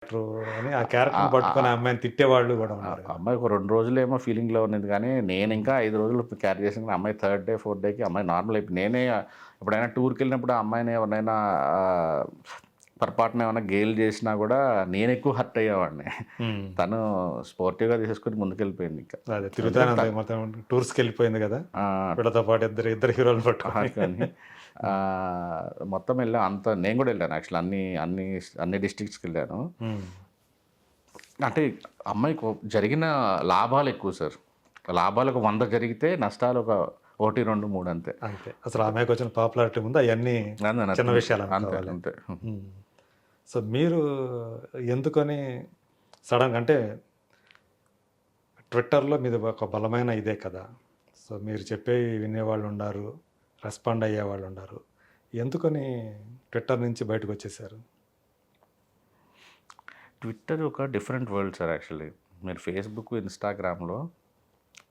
అని ఆ క్యారెక్టర్‌ని పట్టుకొని ఆ అమ్మాయిని తిట్టేవాళ్ళు గూడా ఉన్నారు గదా! అమ్మాయి ఒక 2 రోజులేమో ఫీలింగ్‌లో ఉన్నది కానీ, నేనింకా 5 రోజులు క్యారీ చేసాను. అమ్మాయి థర్డ్ డే, ఫోర్త్ డేకి అమ్మాయి నార్మల్ అయిపోయింది. నేనే ఎప్పుడైనా టూర్‌కెళ్ళినప్పుడు ఆ అమ్మాయిని ఎవరినైనా పొరపాటున ఏమన్నా గేల్ చేసినా గూడా నేనెక్కువ హర్ట్ అయ్యేవాడిని. హ్మ్. తను స్పోర్టివ్‌గా తీసేసుకొని ముందుకెళ్ళిపోయింది ఇంకా. అదే ఎందుకంటే తిరుగుతానే మొత్తం టూర్స్‌కెళ్ళిపోయింది గదా! ఆహ్, వీళ్ళతో పాటు ఇద్దరు హీరోలని పట్టుకొని. పట్టుకొని హ్మ్. మొత్తం వెళ్ళాం. నేను గూడా వెళ్ళాను యాక్చువల్లీ అన్ని డిస్ట్రిక్ట్స్‌కెళ్ళాను. హ్మ్. అంటే అమ్మాయికి జరిగిన లాభాలెక్కువ సార్. లాభాలు 100 జరిగితే నష్టాలు ఒక 1, 2, 3 అంతే. అంతే. అసలు ఆమెకొచ్చిన పాపులారిటీ ముందు అయన్నీ అంతే చిన్న నథింగ్. అంతే. విషయాలనుకోవాలి. అంతే. హ్మ్. సో, మీరు ఎందుకని సడెన్‌గా అంటే ట్విట్టర్‌లో మీది ఒక బలమైన ఇదే కదా! సో, మీరు చెప్పేవి వినేవాళ్ళుండారు. రెస్పాండ్ అయ్యేవాళ్ళుండారు. ఎందుకని ట్విట్టర్ నుంచి బయటకొచ్చేసారు? ట్విట్టర్ ఒక డిఫరెంట్ వరల్డ్ సార్ యాక్చువల్లీ. మీరు ఫేస్‌బుక్, ఇన్‌స్టాగ్రామ్‌లో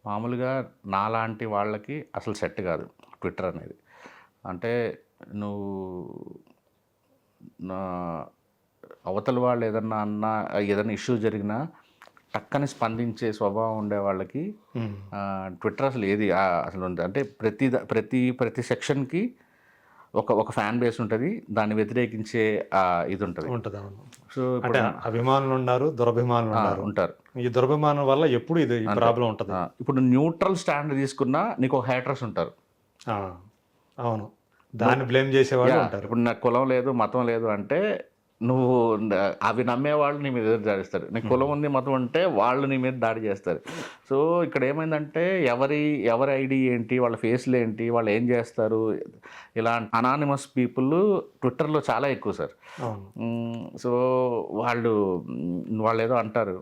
మామూలుగా నాలాంటి వాళ్ళకి అసలు సెట్ కాదు ట్విట్టర్ అనేది. అంటే నువ్వు నా అవతల వాళ్ళు ఏదన్నా అన్నా, ఏదైనా ఇష్యూ జరిగినా టక్కని స్పందించే స్వభావం ఉండే వాళ్ళకి హ్మ్. ట్విట్టర్ అసలు ఏది అసలు అంటే ప్రతి సెక్షన్‌కి ఒక ఫ్యాన్ బేస్ ఉంటది. దాన్ని వ్యతిరేకించే ఇది ఉంటది. ఉంటది. అవును. సో, అంటే ఇప్పుడు అభిమానులుండారు, దురభిమానులుండారు. ఉంటారు. ఈ దురభిమానం వల్ల ఎప్పుడు ఈ అంతే. ప్రాబ్లమ్ ఉంటది. ఇప్పుడు న్యూట్రల్ స్టాండ్ తీసుకున్నా నీకు హేటర్స్ ఉంటారు. ఆ! అవును. నువ్వు దాన్ని బ్లేమ్ జేసేవాళ్ళు ఉంటారు. ఇప్పుడు నాకు కులం లేదు, మతం లేదు అంటే నువ్వు న అవి నమ్మేవాళ్ళు నీ మీద ఎదురు దాడిస్తారు. నీకు హ్మ్. కులం ఉంది, మతం ఉంటే వాళ్ళు నీ మీద దాడి చేస్తారు. సో, ఇక్కడ ఏమైందంటే ఎవరి ఐడీ ఏంటి, వాళ్ళ ఫేస్‌లేంటి, వాళ్ళు ఏం చేస్తారు, ఇలా అనానిమస్ పీపుల్ ట్విట్టర్‌లో చాలా ఎక్కువ సార్. అవును. సో, వాళ్ళు వాళ్ళేదో అంటారు.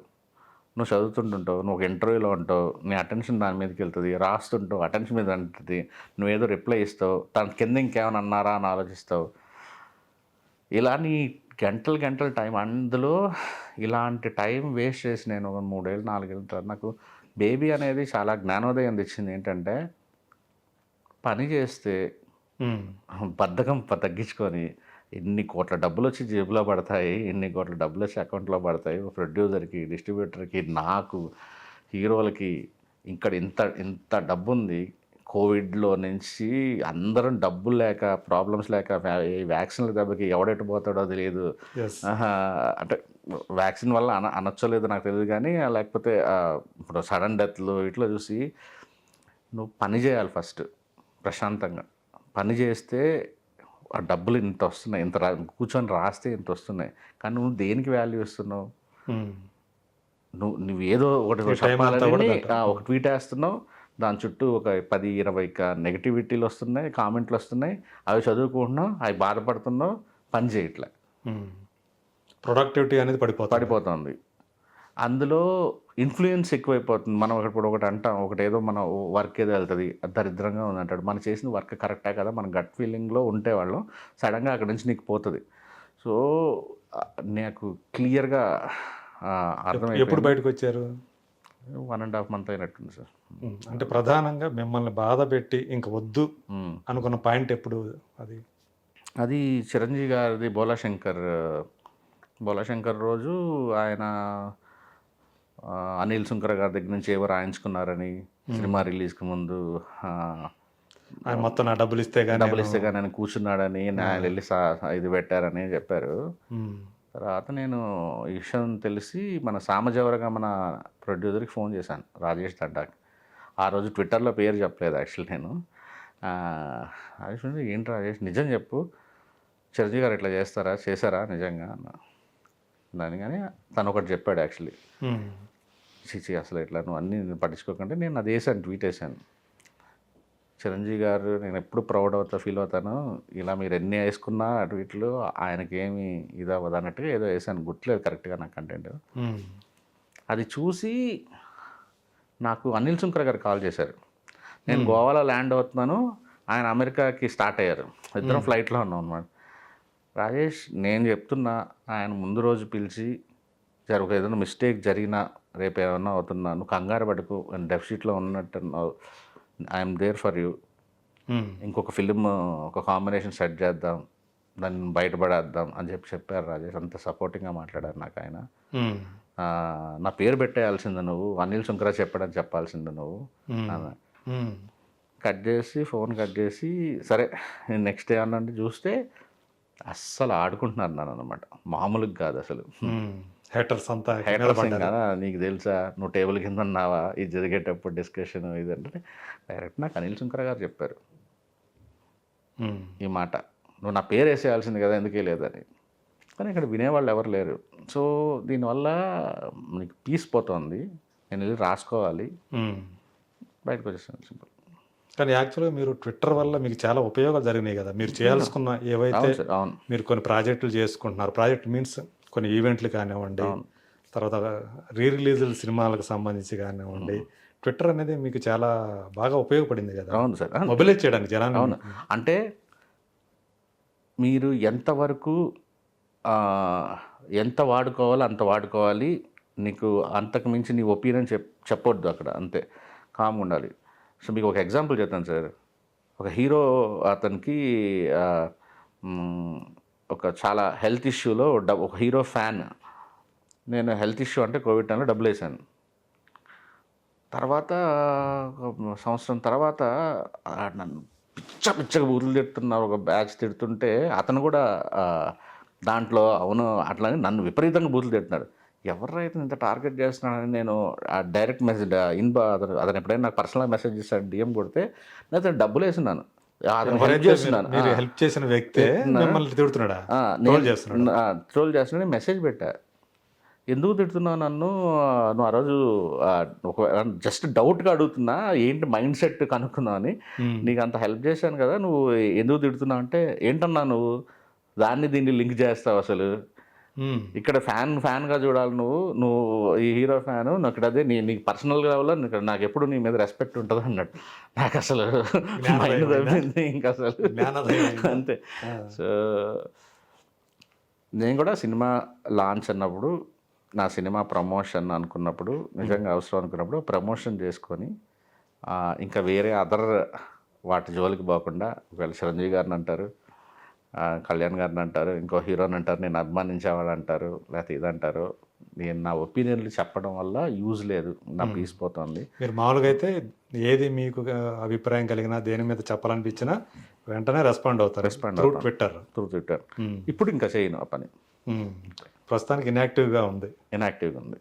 నువ్వు చదువుతుంటుంటావు. నువ్వు ఒక ఇంటర్వ్యూలో ఉంటావు. నీ అటెన్షన్ దాని మీదకెళ్తది. రాస్తుంటావు. అటెన్షన్ మీద ఉంటది. నువ్వేదో రిప్లై ఇస్తావు. దాని కింద ఇంకేమైనా అన్నారా అని ఆలోచిస్తావు. ఇలా నీ గంటలు టైం అందులో ఇలాంటి టైం వేస్ట్ చేసి నేను ఒక 3 ఏళ్ళు, 4 ఏళ్ళ తర్వాత నాకు బేబీ అనేది చాలా జ్ఞానోదయం తెచ్చింది. ఏంటంటే పని చేస్తే హ్మ్. బద్ధకం తగ్గించుకొని ఎన్ని కోట్ల డబ్బులొచ్చి జేబులో పడతాయి. ఎన్ని కోట్ల డబ్బులొచ్చి అకౌంట్‌లో పడతాయి. ప్రొడ్యూసర్‌కి, డిస్ట్రిబ్యూటర్‌కి, నాకు, హీరోలకి ఇక్కడ ఇంత ఇంత డబ్బుంది. కోవిడ్‌లో నుంచి అందరం డబ్బులు లేక, ప్రాబ్లమ్స్ లేక ఈ వ్యాక్సిన్‌ల దెబ్బకి ఎవడెటు పోతాడో తెలీదు. యెస్. ఆహా! అంటే వ్యాక్సిన్ వల్ల అనొచ్చో లేదో నాకు తెలీదు గానీ, లేకపోతే ఇప్పుడు సడెన్ డెత్‌లు ఇట్లా చూసి నువ్వు పని జేయాలి ఫస్ట్ ప్రశాంతంగా. పని జేస్తే ఆ డబ్బులు ఇంతొస్తున్నాయి. కూర్చొని రాస్తే ఇంతొస్తున్నాయి. కానీ నువ్వు దేనికి వాల్యూ ఇస్తున్నావు? హ్మ్. నువ్వేదో ఈ ఒకటి టైం అంతా గూడా చెప్పాలని దాంట్లో. ఒక ట్వీట్ ఏస్తున్నావు. దాని చుట్టూ ఒక 10, 20 నెగటివిటీలొస్తున్నాయి, కామెంట్‌లొస్తున్నాయి. అవి చదువుకుంటున్నావు, అవి బాధపడుతున్నావు, పని చేయట్లే. హ్మ్. ప్రొడక్టివిటీ అనేది పడిపోతుంది. పడిపోతుంది. అందులో ఇన్‌ఫ్లూయెన్స్ ఎక్కువైపోతుంది. మనం ఇప్పుడు ఒకటి అంటాం. ఒకటేదో మన వర్క్ ఏదో ఎళ్తది. అది దరిద్రంగా ఉందంటాడు. మనం చేసిన వర్క్ కరెక్టే కదా! మన గట్ ఫీలింగ్‌లో ఉంటేవాళ్ళం. సడెన్‌గా అక్కడి నుంచి నీకు పోతది. సో, నాకు క్లియర్‌గా ఎప్పుడు అర్థమైపోయింది. బయటకొచ్చారు? 1 ½ మంత్ అయినట్టుంది సార్. హ్మ్. అంటే ప్రధానంగా మిమ్మల్ని బాధపెట్టి ఇంక వద్దు హ్మ్. అనుకున్న పాయింట్ ఎప్పుడు అది? అది చిరంజీవి గారిది 'బోలా శంకర్' రోజు ఆయన అనిల్ సుంకర గారి దగ్గర నుంచి ఏవో రాయించుకున్నారని, హ్మ్. సినిమా రిలీజ్‌కి ముందు ఆహ్, ఆయన మొత్తం నా డబ్బులిస్తే గాని నేను. డబ్బులిస్తే గాని ఆయన కూర్చున్నాడని, ఆయన ఆ! ఎళ్లి ఇది పెట్టారని చెప్పారు. హ్మ్. తర్వాత నేను ఈ విషయం తెలిసి మన సామజవరగమన ప్రొడ్యూసర్‌కి ఫోన్ చేశాను. రాజేష్ దండాకి. ఆ రోజు ట్విట్టర్‌లో పేరు చెప్పలేదు యాక్చువల్లీ నేను. రాజేష్ అంటే, "ఏంటి రాజేష్ నిజం చెప్పు. చిరంజీవి గారు ఇట్లా చేస్తారా? చేశారా నిజంగా?" అన్నా. అనగానే తను ఒకటి చెప్పాడు యాక్చువల్లీ. హ్మ్. "ఛీ! ఛీ! అసలు ఇట్లా నువ్వు అన్నీ పట్టించుకోకంటే" నేను అదేసాను ట్వీట్ ఏసాను. చిరంజీవి గారు నేనెప్పుడు ప్రౌడ్ ఫీల్ అవుతాను. ఇలా మీరు ఎన్ని యేసుకున్నా ట్వీట్లు ఆయనకేమి ఇదవ్వదు అన్నట్టుగా ఏదో యేసాను. గుర్తులేదు కరెక్ట్‌గా నాకు కంటెంట్. హ్మ్. అది చూసి నాకు అనిల్ సుంకర గారు కాల్ చేశారు. నేను హ్మ్. గోవాలో ల్యాండ్ అవుతున్నాను. ఆయన అమెరికాకి స్టార్ట్ అయ్యారు. ఇద్దరం హ్మ్. ఫ్లైట్‌లో ఉన్నాం అన్నమాట. రాజేష్ నేను చెప్తున్నా ఆయన ముందు రోజు పిలిచి ఒక ఏదైనా మిస్టేక్ జరిగినా రేపు ఏమన్నా అవుతున్నా నువ్వు కంగారు పడకు డెఫిసిట్‌లో ఉన్నట్టున్నావు. I am there for you. Hmm. ఇంకొక ఫిల్మ్ ఒక కాంబినేషన్ సెట్ చేద్దాం. దాన్ని బయటపడేద్దాం అని చెప్పారు రాజేష్. అంత సపోర్టింగ్గా మాట్లాడారు నాకు ఆయన. ఉమ్, నా పేరు పెట్టేయాల్సింది నువ్వు, అనిల్ సుంకరా చెప్పాడని చెప్పాల్సింది నువ్వు ఉమ్, అన్న. ఉమ్, ఫోన్ కట్ చేసి సరే నెక్స్ట్ డే అన్నంటే చూస్తే అస్సలు ఆడుకుంటున్నారు నన్ను అనమాట, మామూలుగా కాదు అసలు. ఉమ్. హేటర్స్ అంతా హేటర్స్ నిలబడ్డారు. కదా, నీకు తెలుసా నువ్వు టేబుల్ కింద ఉన్నావా ఇది జరిగేటప్పుడు డిస్కషన్ ఇది అంటే డైరెక్ట్ నాకు అనిల్ సుంకర గారు చెప్పారు ఉమ్, ఈ మాట, నువ్వు నా పేరు వేసేయాల్సింది కదా ఎందుకే లేదని. కానీ ఇక్కడ వినేవాళ్ళు ఎవరు లేరు. సో దీనివల్ల నీకు పీస్ పోతుంది, నేను వెళ్ళి రాసుకోవాలి, ఉమ్. బయటకు వచ్చేసాను సింపుల్. కానీ యాక్చువల్గా మీరు ట్విట్టర్ వల్ల మీకు చాలా ఉపయోగాలు జరిగినాయి కదా. మీరు చేయాల్సుకున్న ఏవైతే అవును సార్, అవును మీరు కొన్ని ప్రాజెక్టులు చేసుకుంటున్నారు, ప్రాజెక్ట్ మీన్స్ కొన్ని ఈవెంట్లు కానివ్వండి, తర్వాత రిలీజ్డ్ సినిమాలకు సంబంధించి కానివ్వండి, ట్విట్టర్ అనేది మీకు చాలా బాగా ఉపయోగపడింది కదా అవును సార్. మొబిలైజ్ చేయడానికి జనాన్ని. అవును, అంటే మీరు ఎంతవరకు ఎంత వాడుకోవాలో అంత వాడుకోవాలి, నీకు అంతకు మించి నీ ఒపీనియన్ చెప్పొద్దు అక్కడ, అంతే కామ్ ఉండాలి. సో మీకు ఒక ఎగ్జాంపుల్ చెప్తాను సార్. ఒక హీరో అతనికి ఒక చాలా హెల్త్ ఇష్యూలో ఒక హీరో ఫ్యాన్, నేను హెల్త్ ఇష్యూ అంటే కోవిడ్ టైంలో డబ్బులు వేసాను. తర్వాత సంవత్సరం తర్వాత నన్ను పిచ్చగా బూతులు తిడుతున్నారు, ఒక బ్యాచ్ తిడుతుంటే అతను కూడా దాంట్లో అవును అట్లని నన్ను విపరీతంగా బూతులు తిడుతున్నాడు. ఎవరైతే ఇంత టార్గెట్ చేస్తున్నాడని నేను డైరెక్ట్ మెసేజ్ అతను ఎప్పుడైనా నాకు పర్సనల్ మెసేజ్ చేస్తాడు, డిఎం కొడితే నేను అతను డబ్బులు వేస్తున్నాను, అతను హెల్ప్ చేస్తున్నాను. మీరు హెల్ప్ చేసిన వ్యక్తే మిమ్మల్ని తిడుతున్నాడా, ట్రోల్ చేస్తున్నాడు, మెసేజ్ పెట్టా. ఎందుకు తిడుతున్నావు నన్ను, నువ్వు ఆ రోజు ఒక జస్ట్ డౌట్గా అడుగుతున్నా, ఏంటి మైండ్ సెట్ కనుక్కున్నావు అని, నీకు అంత హెల్ప్ చేశాను కదా, నువ్వు ఎందుకు తిడుతున్నావు అంటే ఏంటన్నా నువ్వు దాన్ని దీన్ని లింక్ చేస్తావు అసలు, ఇక్కడ ఫ్యాన్గా చూడాలి నువ్వు ఈ హీరో ఫ్యాను, నాకు ఇక్కడ అదే నీకు పర్సనల్గా ఇక్కడ నాకు ఎప్పుడు నీ మీద రెస్పెక్ట్ ఉంటుంది అన్నట్టు. నాకు అసలు మైండ్ తప్పింది ఇంకా అసలు అంతే. సో నేను కూడా సినిమా లాంచ్ అన్నప్పుడు, నా సినిమా ప్రమోషన్ అనుకున్నప్పుడు, నిజంగా అవసరం అనుకున్నప్పుడు ప్రమోషన్ చేసుకొని ఇంకా వేరే అదర్ వాటి జోలికి పోకుండా, ఒకవేళ చిరంజీవి గారిని అంటారు, కళ్యాణ్ గారిని అంటారు, ఇంకో హీరోని అంటారు, నేను అభిమానించేవాళ్ళు అంటారు, లేకపోతే ఇదంటారు, నేను నా ఒపీనియన్లు చెప్పడం వల్ల యూజ్ లేదు, నా పీస్ పోతుంది. మీరు మామూలుగా అయితే ఏది మీకు అభిప్రాయం కలిగినా, దేని మీద చెప్పాలనిపించినా వెంటనే రెస్పాండ్ అవుతారు త్రూ ట్విట్టర్. ఇప్పుడు ఇంకా చేయను ఆ పని, ప్రస్తుతానికి ఇన్యాక్టివ్గా ఉంది.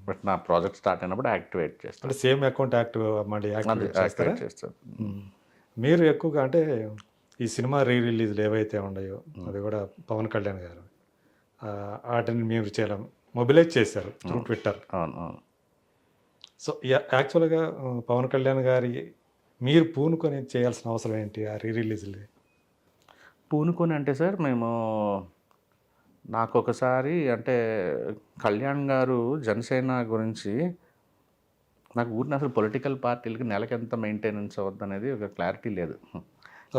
బట్ నా ప్రాజెక్ట్ స్టార్ట్ అయినప్పుడు యాక్టివేట్ చేస్తాను. అంటే సేమ్ అకౌంట్ యాక్టివేట్ చేస్తారు. చేస్తాను. మీరు ఎక్కువగా అంటే ఈ సినిమా రిలీజ్లు ఏవైతే ఉన్నాయో అది కూడా పవన్ కళ్యాణ్ గారు వాటిని మీరు చేయడం మొబిలైజ్ చేశారు త్రూ ట్విట్టర్. అవును. సో యాక్చువల్గా పవన్ కళ్యాణ్ గారి మీరు పూనుకొని చేయాల్సిన అవసరం ఏంటి ఆ రిలీజ్లు? పూనుకొని అంటే సార్, నాకు ఒకసారి అంటే కళ్యాణ్ గారు జనసేన గురించి నాకు ఊరిని అసలు పొలిటికల్ పార్టీలకి నెలకి ఎంత మెయింటెనెన్స్ అవుద్ది అనేది ఒక క్లారిటీ లేదు.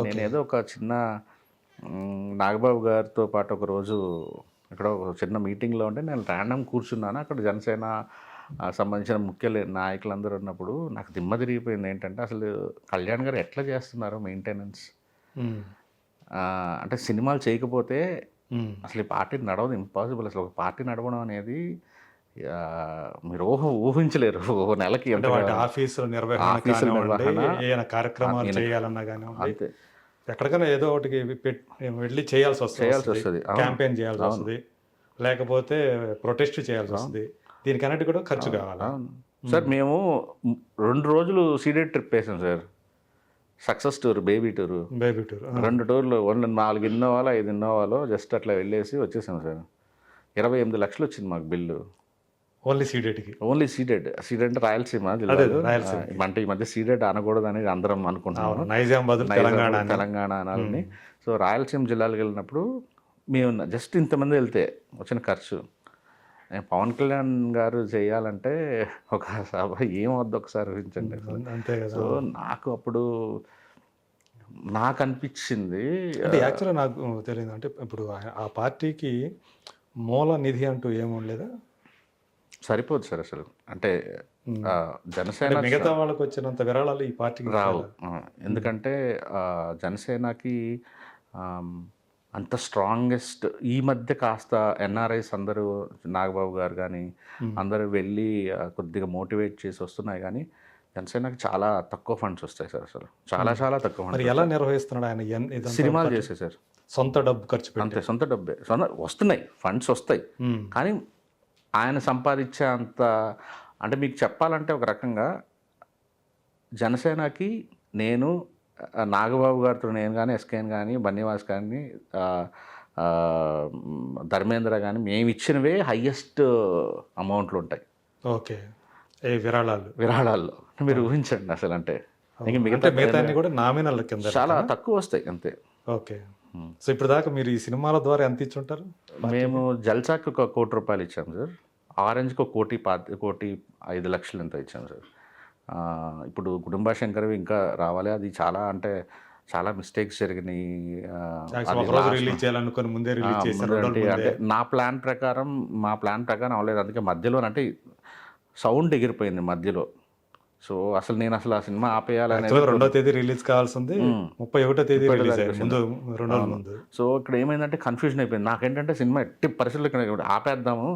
నేనేదో ఒక చిన్న నాగబాబు గారితో పాటు ఒకరోజు ఇక్కడ ఒక చిన్న మీటింగ్లో ఉంటే నేను ర్యాండమ్ కూర్చున్నాను. అక్కడ జనసేన సంబంధించిన ముఖ్య నాయకులందరూ ఉన్నప్పుడు నాకు దిమ్మ తిరిగిపోయింది. ఏంటంటే అసలు కళ్యాణ్ గారు ఎట్లా చేస్తున్నారు మెయింటెనెన్స్, అంటే సినిమాలు చేయకపోతే అసలు ఈ పార్టీ నడవదు, ఇంపాసిబుల్. అసలు ఒక పార్టీ నడవడం అనేది మీరు ఊహించలేరు. ఒక నెలకి ఆఫీసుల నిర్వహణ, కార్యక్రమాలు చేయాలన్నా కానీ అంతే, ఎక్కడికైనా ఏదో ఒకటి వెళ్ళి చేయాల్సి వస్తుంది, క్యాంపెయిన్ చేయాల్సి వస్తుంది, లేకపోతే ప్రొటెస్ట్ చేయాల్సి వస్తుంది. దీనికన్నిటి కూడా ఖర్చు కావాలి సార్. మేము 2 రోజులు సీడెడ్ ట్రిప్ వేసాం sir, success tour, baby tour 2 టూర్లు, 4 ఇన్నోవాలో 5 ఇన్నోవాలో జస్ట్ అట్లా వెళ్ళేసి వచ్చేసాం సార్. 28 లక్షలు వచ్చింది మాకు బిల్లు. ఓన్లీ సీడెడ్కి. ఓన్లీ సీడెడ్ అంటే రాయలసీమ జిల్లా. అంటే ఈ మధ్య సీడెడ్ అనకూడదు అనేది అందరం అనుకుంటున్నాం, తెలంగాణ అనాలని. సో రాయలసీమ జిల్లాలకు వెళ్ళినప్పుడు మేము జస్ట్ ఇంతమంది వెళ్తే వచ్చిన ఖర్చు, పవన్ కళ్యాణ్ గారు చేయాలంటే ఒక సభ ఏమవుద్ది ఒకసారి ఊహించండి. సో నాకు అప్పుడు నాకు అనిపించింది, అంటే యాక్చువల్గా నాకు తెలియదు, అంటే ఇప్పుడు ఆ పార్టీకి మూల నిధి అంటూ ఏముండలేదా? సరిపోదు సార్ అసలు. అంటే జనసేన మిగతా వాళ్ళకి వచ్చినంత విరాళాలు ఈ పార్టీకి రావు. ఎందుకంటే జనసేనకి అంత స్ట్రాంగెస్ట్ ఈ మధ్య కాస్త ఎన్ఆర్ఐస్ అందరూ నాగబాబు గారు కానీ అందరూ వెళ్ళి కొద్దిగా మోటివేట్ చేసి వస్తున్నాయి, కానీ జనసేనకి చాలా తక్కువ ఫండ్స్ వస్తాయి సార్, అసలు చాలా చాలా తక్కువ మరి ఫండ్స్. ఎలా నిర్వహిస్తున్నాడు ఆయన సినిమాలు చేసేసారు, సొంత డబ్బు ఖర్చు పెట్టి? అంతే, సొంత డబ్బే, వస్తున్నాయి ఫండ్స్ వస్తాయి, కానీ ఆయన సంపాదించే అంత, అంటే మీకు చెప్పాలంటే ఒక రకంగా జనసేనకి నేను నాగబాబు గారితో నేను కానీ, ఎస్కేఎన్ కానీ, బన్నీవాస్ కానీ, ధర్మేంద్ర కానీ మేము ఇచ్చినవే హయ్యెస్ట్ అమౌంట్లు ఉంటాయి. ఓకే, ఏ విరాళాల్లో మీరు ఊహించండి అసలు, అంటే మిగతా కూడా నామినల్ కింద చాలా తక్కువ వస్తాయి అంతే. ఓకే, సో ఇప్పుడు దాకా మీరు ఈ సినిమాల ద్వారా ఎంత ఇచ్చుంటారు? మేము జల్సాకి ఒక ₹1 కోటి ఇచ్చాము సార్, ఆరెంజ్కి ₹1,05,00,000 ఎంత ఇచ్చాము సార్. ఇప్పుడు కుటుంబ శంకర్వి ఇంకా రావాలి, అది చాలా అంటే చాలా మిస్టేక్స్ జరిగినాయి. రిలీజ్ చేయాలనుకుని ముందే రిలీజ్ చేశారు అంటే మా ప్లాన్ ప్రకారం అవ్వలేదు, అందుకే మధ్యలో అంటే సౌండ్ ఎగిరిపోయింది మధ్యలో. సో అసలు నేను ఆ సినిమా ఆపేయాలని 2వ తేదీ రిలీజ్ కావాల్సింది 31వ తేదీ రిలీజ్ అయ్యింది, 2 రోజుల ముందు. సో ఇక్కడ ఏమైందంటే కన్ఫ్యూజన్ అయిపోయింది నాకేంటంటే, సినిమా ఎట్టి పరిస్థితుల్లో ఇక్కడ ఆపేద్దాము,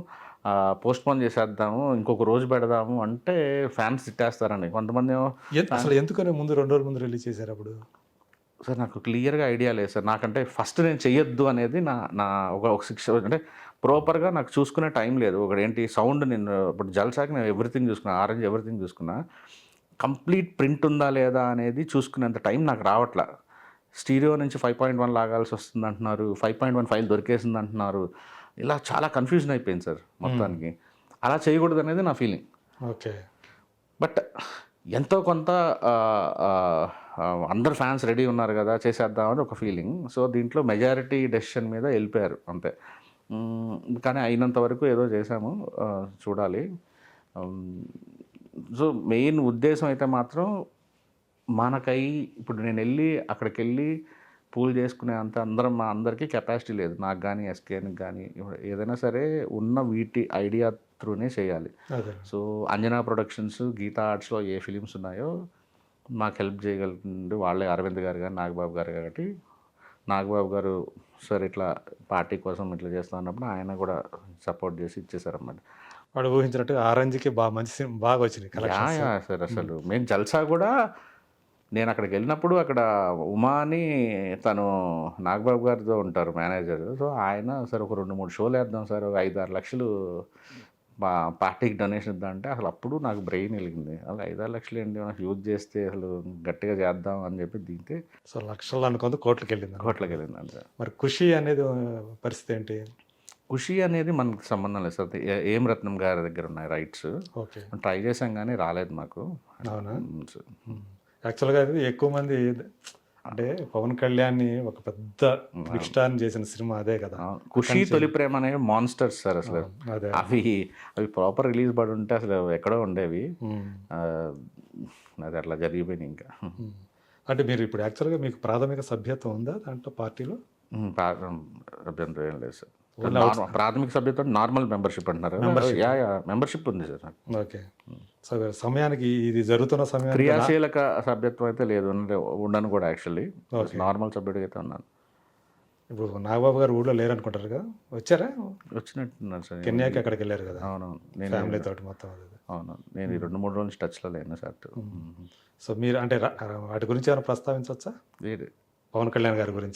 పోస్ట్పోన్ చేసేద్దాము, ఇంకొక రోజు పెడదాము అంటే ఫ్యాన్స్ తిట్టేస్తారండి కొంతమంది. అసలు ఎందుకని ముందు 2 రోజుల ముందు రిలీజ్ చేశారు అప్పుడు? సార్ నాకు క్లియర్గా ఐడియా లేదు సార్, నాకంటే ఫస్ట్ నేను చెయ్యొద్దు అనేది నా ఒక 6 అంటే ప్రాపర్గా నాకు చూసుకునే టైం లేదు. ఒకటి సౌండ్, నేను ఇప్పుడు జల్సాకి నేను ఎవ్రీథింగ్ చూసుకున్నా, ఆరెంజ్ ఎవ్రీథింగ్ చూసుకున్నా, కంప్లీట్ ప్రింట్ ఉందా లేదా అనేది చూసుకునేంత టైం నాకు రావట్లా. స్టీరియో నుంచి 5.1 లాగాల్సి వస్తుంది అంటున్నారు, 5.1 ఫైల్ దొరికేసింది అంటున్నారు, ఇలా చాలా కన్ఫ్యూజన్ అయిపోయింది సార్ మొత్తానికి. అలా చేయకూడదు అనేది నా ఫీలింగ్. ఓకే, బట్ ఎంతో కొంత అందరు ఫ్యాన్స్ రెడీ ఉన్నారు కదా చేసేద్దామని ఒక ఫీలింగ్. సో దీంట్లో మెజారిటీ డెసిషన్ మీద వెళ్ళిపోయారు అంతే. కానీ అయినంత వరకు ఏదో చేశాము, చూడాలి. సో మెయిన్ ఉద్దేశం అయితే మాత్రం ఇప్పుడు నేను అక్కడికి వెళ్ళి పూల్ చేసుకునే అంత మా అందరికీ కెపాసిటీ లేదు, నాకు కానీ ఎస్కేఎన్కి కానీ. ఏదైనా సరే ఉన్న వీటి ఐడియా త్రూనే చేయాలి. So Anjana productions, Gita ఆర్ట్స్లో A films ఉన్నాయో మాకు హెల్ప్ చేయగలుగుతుంది వాళ్ళే, అరవింద్ గారు కానీ నాగబాబు గారు. కాబట్టి నాగబాబు గారు సార్ ఇట్లా పార్టీ కోసం ఇట్లా చేస్తా ఉన్నప్పుడు ఆయన కూడా సపోర్ట్ చేసి ఇచ్చేసారన్నమాట. వాడు ఊహించినట్టు ఆరెంజ్కి బాగా వచ్చింది సార్. అసలు మేము జల్సా కూడా, నేను అక్కడికి వెళ్ళినప్పుడు అక్కడ ఉమా అని తను నాగబాబు గారితో ఉంటారు మేనేజర్. సో ఆయన సార్ ఒక 2-3 షోలు వేద్దాం సార్, ఒక 5-6 లక్షలు మా పార్టీకి డొనేషన్ ఇద్దాం అంటే, అసలు అప్పుడు నాకు బ్రెయిన్ వెలిగింది. అసలు 5-6 లక్షలు ఏంటి, మనకు యూజ్ చేస్తే అసలు గట్టిగా చేద్దాం అని చెప్పి దిగితే సో లక్షలు అనుకుంది కోట్లకి వెళ్ళింది అంతే. మరి ఖుషి అనేది పరిస్థితి ఏంటి? ఖుషి అనేది మనకు సంబంధం లేదు సార్, ఏం రత్నం గారి దగ్గర ఉన్నాయి రైట్స్. ఓకే, ట్రై చేసాం కానీ రాలేదు మాకు. అవునా? యాక్చువల్గా అది ఎక్కువ మంది అంటే పవన్ కళ్యాణ్ ఒక పెద్ద బిగ్ స్టార్ చేసిన సినిమా అదే కదా. ఖుషి, తొలి ప్రేమ అనేవి మాన్స్టర్స్ సార్ అసలు. అవి ప్రాపర్ రిలీజ్ పడి ఉంటే అసలు ఎక్కడో ఉండేవి, అది అట్లా జరిగిపోయినాయి. ఇంకా అంటే మీరు ఇప్పుడు యాక్చువల్గా మీకు ప్రాథమిక సభ్యత్వం ఉందా దాంట్లో పార్టీలో? అభ్యంతరం ఏం లేదు సార్. ప్రాథమిక సభ్యత్వం నార్మల్ మెంబర్షిప్ అంటున్నారు. మెంబర్షిప్ ఉంది సార్. ఓకే, సో సమయానికి ఇది జరుగుతున్న సమయానికి క్రియాశీలక సభ్యత్వం అయితే లేదు, ఉండను కూడా. యాక్చువల్లీ నార్మల్ సభ్యుడికి అయితే ఉన్నాను. ఇప్పుడు నాగబాబు గారు ఊళ్ళో లేరు అనుకుంటారు కదా, వచ్చారా? వచ్చినట్టున్నారు సార్, కెన్యాకి అక్కడికి వెళ్ళారు కదా. అవునవును, నేను ఫ్యామిలీ తోటి మొత్తం. అవును, నేను 2-3 రోజులు టచ్లో లేను సార్. సో మీరు అంటే వాటి గురించి ఏమైనా ప్రస్తావించవచ్చా, లేదు పవన్ కళ్యాణ్ గారి గురించి?